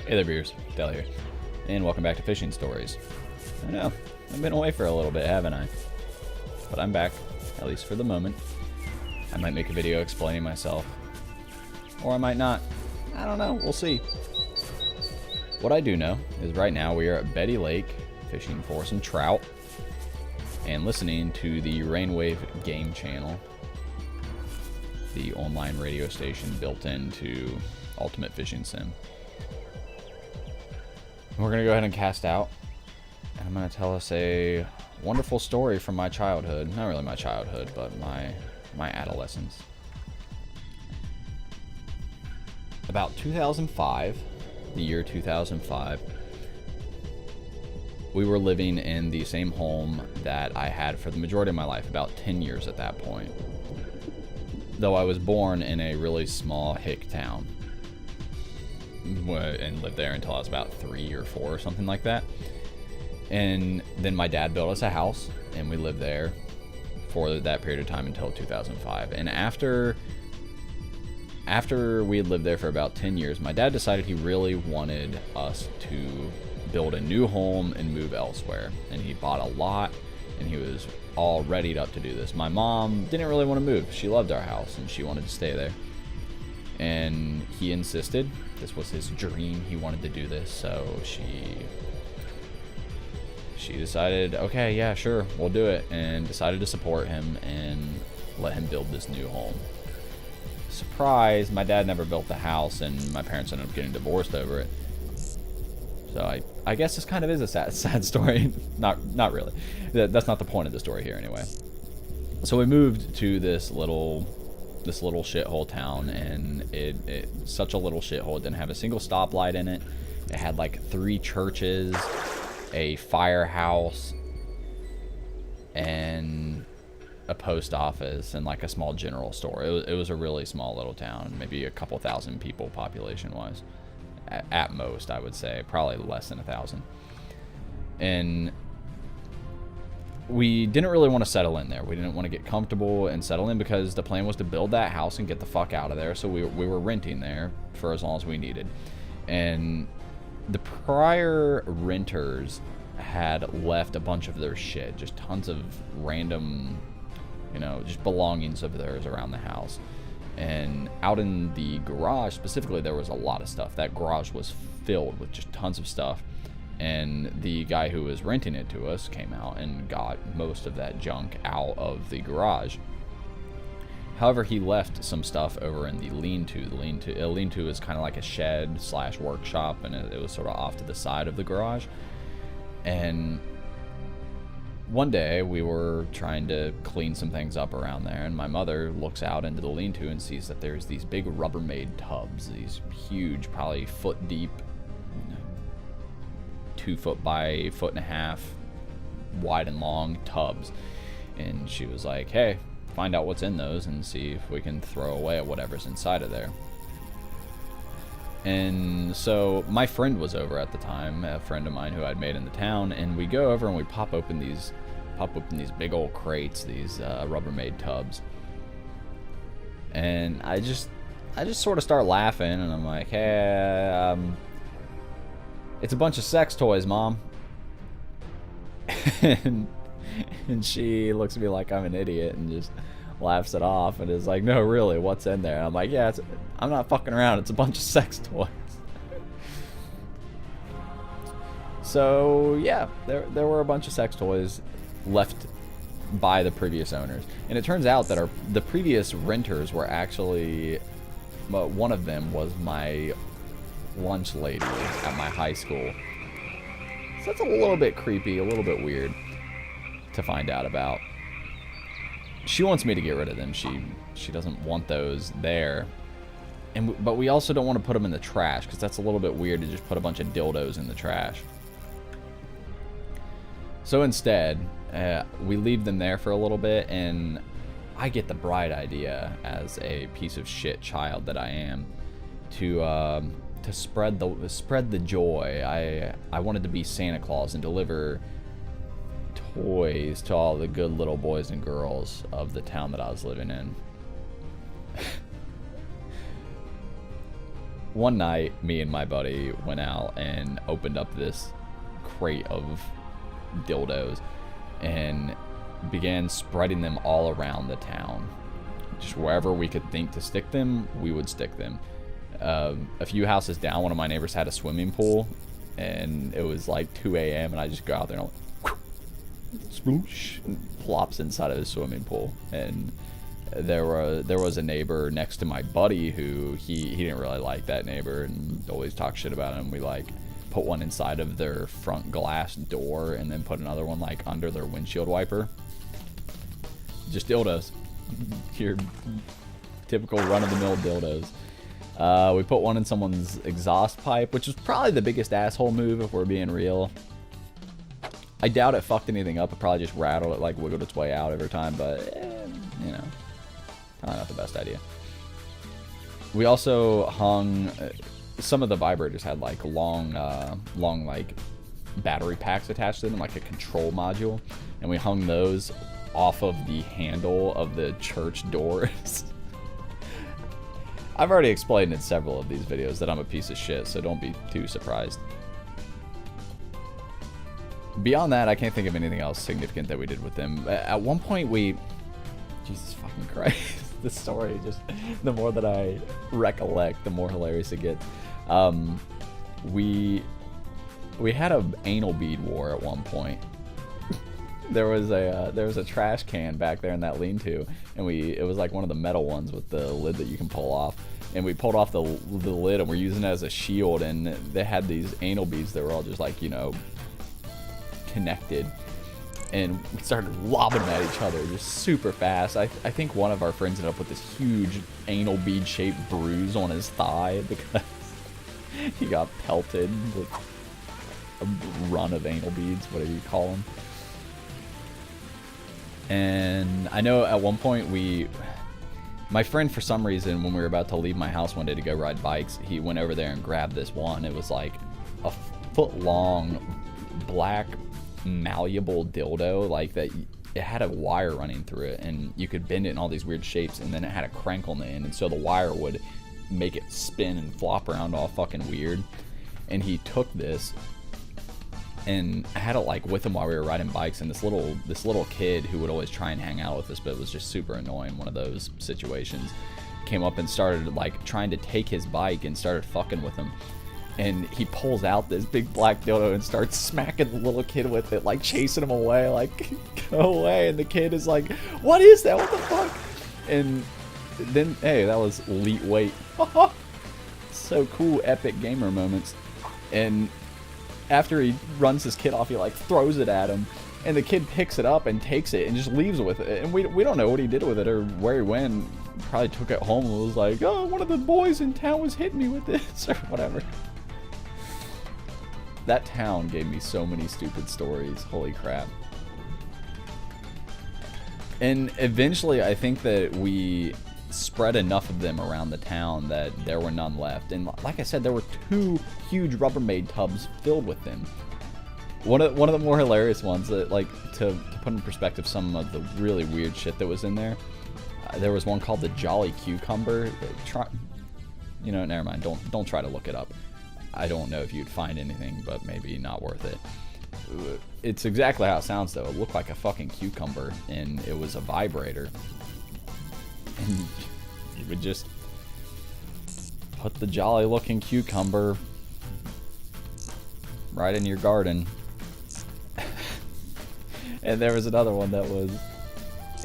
Hey there, viewers. Del here, and welcome back to Fishing Stories. I know, I've been away for a little bit, haven't I? But I'm back, at least for the moment. I might make a video explaining myself, or I might not. I don't know, we'll see. What I do know is right now we are at Betty Lake fishing for some trout and listening to the Rainwave Game Channel, the online radio station built into Ultimate Fishing Sim. We're going to go ahead and cast out, and I'm going to tell us a wonderful story from my childhood. Not really my childhood, but my adolescence. About 2005, the year 2005, we were living in the same home that I had for the majority of my life, about 10 years at that point. Though I was born in a really small hick town, and lived there until I was about 3 or 4 or something like that. And then my dad built us a house, and we lived there for that period of time until 2005. And after we had lived there for about 10 years, my dad decided he really wanted us to build a new home and move elsewhere. And he bought a lot, and he was all readied up to do this. My mom didn't really want to move. She loved our house, and she wanted to stay there. And he insisted. This was his dream. He wanted to do this, so she decided, okay, yeah, sure, we'll do it, and decided to support him and let him build this new home. Surprise, my dad never built the house, and my parents ended up getting divorced over it. So I guess this kind of is a sad story. Not really. That's not the point of the story here anyway. So we moved to this little shithole town, and it's such a little shithole. It didn't have a single stoplight in it. It had like 3 churches, a firehouse, and a post office, and like a small general store. It was a really small little town, maybe a couple thousand people population wise, at most. I would say probably less than 1,000. And we didn't really want to settle in there. We didn't want to get comfortable and settle in because the plan was to build that house and get the fuck out of there. So we were renting there for as long as we needed. And the prior renters had left a bunch of their shit, just tons of random, just belongings of theirs around the house. And out in the garage specifically, there was a lot of stuff. That garage was filled with just tons of stuff. And the guy who was renting it to us came out and got most of that junk out of the garage. However, he left some stuff over in the lean-to. The lean-to is kind of like a shed / workshop, and it was sort of off to the side of the garage. And one day we were trying to clean some things up around there, and my mother looks out into the lean-to and sees that there's these big Rubbermaid tubs, these huge, probably foot deep, 2 foot by 1.5 foot wide and long tubs. And she was like, hey, find out what's in those and see if we can throw away whatever's inside of there. And so my friend was over at the time, a friend of mine who I'd made in the town, and we go over and we pop open these big old crates, these Rubbermaid tubs. And I just sort of start laughing, and I'm like, hey, it's a bunch of sex toys, Mom. and she looks at me like I'm an idiot and just laughs it off and is like, no, really, what's in there? And I'm like, yeah, I'm not fucking around. It's a bunch of sex toys. So, yeah, there were a bunch of sex toys left by the previous owners. And it turns out that the previous renters were actually, one of them was my lunch lady at my high school. So that's a little bit creepy, a little bit weird to find out about. She wants me to get rid of them. She doesn't want those there. But we also don't want to put them in the trash, because that's a little bit weird to just put a bunch of dildos in the trash. So instead, we leave them there for a little bit, and I get the bright idea, as a piece of shit child that I am, to spread the joy. I wanted to be Santa Claus and deliver toys to all the good little boys and girls of the town that I was living in. one night, me and my buddy went out and opened up this crate of dildos and began spreading them all around the town. Just wherever we could think to stick them, we would stick them. A few houses down, one of my neighbors had a swimming pool, and it was like 2 a.m. and I just go out there and I'm like, sploosh, and plops inside of his swimming pool. And there was a neighbor next to my buddy who he didn't really like that neighbor and always talk shit about him. We like put one inside of their front glass door and then put another one like under their windshield wiper. Just dildos. Your typical run-of-the-mill dildos. We put one in someone's exhaust pipe, which was probably the biggest asshole move if we're being real. I doubt it fucked anything up. It probably just rattled it, like wiggled its way out every time, but you know, probably not the best idea. We also hung some of the vibrators had like long like battery packs attached to them, like a control module, and we hung those off of the handle of the church doors. I've already explained in several of these videos that I'm a piece of shit, so don't be too surprised. Beyond that, I can't think of anything else significant that we did with them. At one point Jesus fucking Christ, this story just, the more that I recollect, the more hilarious it gets. We had an anal bead war at one point. There was a trash can back there in that lean-to, and it was like one of the metal ones with the lid that you can pull off, and we pulled off the lid and we're using it as a shield, and they had these anal beads that were all just like, you know, connected, and we started lobbing them at each other just super fast. I think one of our friends ended up with this huge anal bead shaped bruise on his thigh because he got pelted with a run of anal beads, whatever you call them. And I know at one point my friend, for some reason, when we were about to leave my house one day to go ride bikes, he went over there and grabbed this one. It was like a foot-long black malleable dildo, like that. It had a wire running through it, and you could bend it in all these weird shapes, and then it had a crank on the end, and so the wire would make it spin and flop around all fucking weird. And he took this and I had it like with him while we were riding bikes, and this little kid who would always try and hang out with us, but it was just super annoying, one of those situations, came up and started like trying to take his bike and started fucking with him. And he pulls out this big black dildo and starts smacking the little kid with it, like chasing him away, like, go away. And the kid is like, what is that? What the fuck? And then, hey, that was elite weight. So cool, epic gamer moments. And after he runs his kid off, he like throws it at him, and the kid picks it up and takes it and just leaves with it. And we don't know what he did with it or where he went. Probably took it home and was like, oh, one of the boys in town was hitting me with this or whatever. That town gave me so many stupid stories. Holy crap. And eventually I think that we spread enough of them around the town that there were none left. And like I said, there were 2 huge Rubbermaid tubs filled with them. One of the more hilarious ones, that, like, to put in perspective some of the really weird shit that was in there, there was one called the Jolly Cucumber. You know, never mind. Don't try to look it up. I don't know if you'd find anything, but maybe not worth it. It's exactly how it sounds, though. It looked like a fucking cucumber, and it was a vibrator. And you would just put the jolly looking cucumber right in your garden. And there was another one that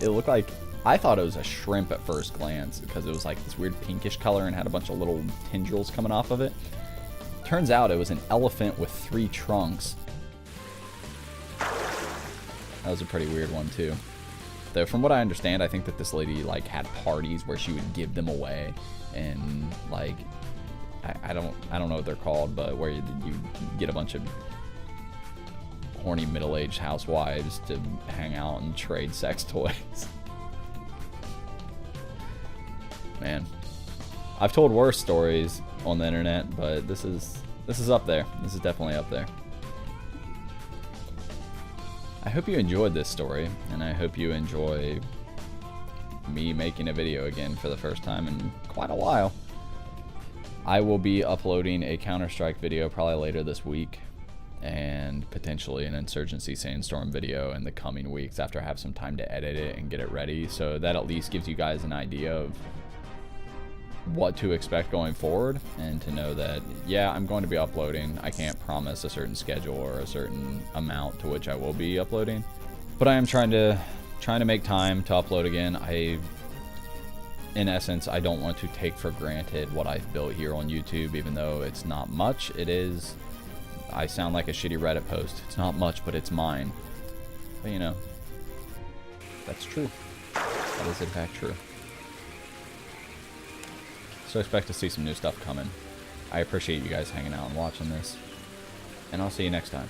it looked like, I thought it was a shrimp at first glance because it was like this weird pinkish color and had a bunch of little tendrils coming off of it. Turns out it was an elephant with 3 trunks. That was a pretty weird one too. Though from what I understand, I think that this lady like had parties where she would give them away, and like I don't know what they're called, but where you get a bunch of horny middle-aged housewives to hang out and trade sex toys. Man, I've told worse stories on the internet, but this is up there. This is definitely up there. I hope you enjoyed this story, and I hope you enjoy me making a video again for the first time in quite a while. I will be uploading a Counter-Strike video probably later this week, and potentially an Insurgency Sandstorm video in the coming weeks after I have some time to edit it and get it ready. So that at least gives you guys an idea of what to expect going forward, and to know that, yeah, I'm going to be uploading. I can't promise a certain schedule or a certain amount to which I will be uploading, but I am trying to make time to upload again. In essence, I don't want to take for granted what I've built here on YouTube, even though it's not much. It is. I sound like a shitty Reddit post. It's not much, but it's mine. But you know, that's true. That is in fact true. So expect to see some new stuff coming. I appreciate you guys hanging out and watching this, and I'll see you next time.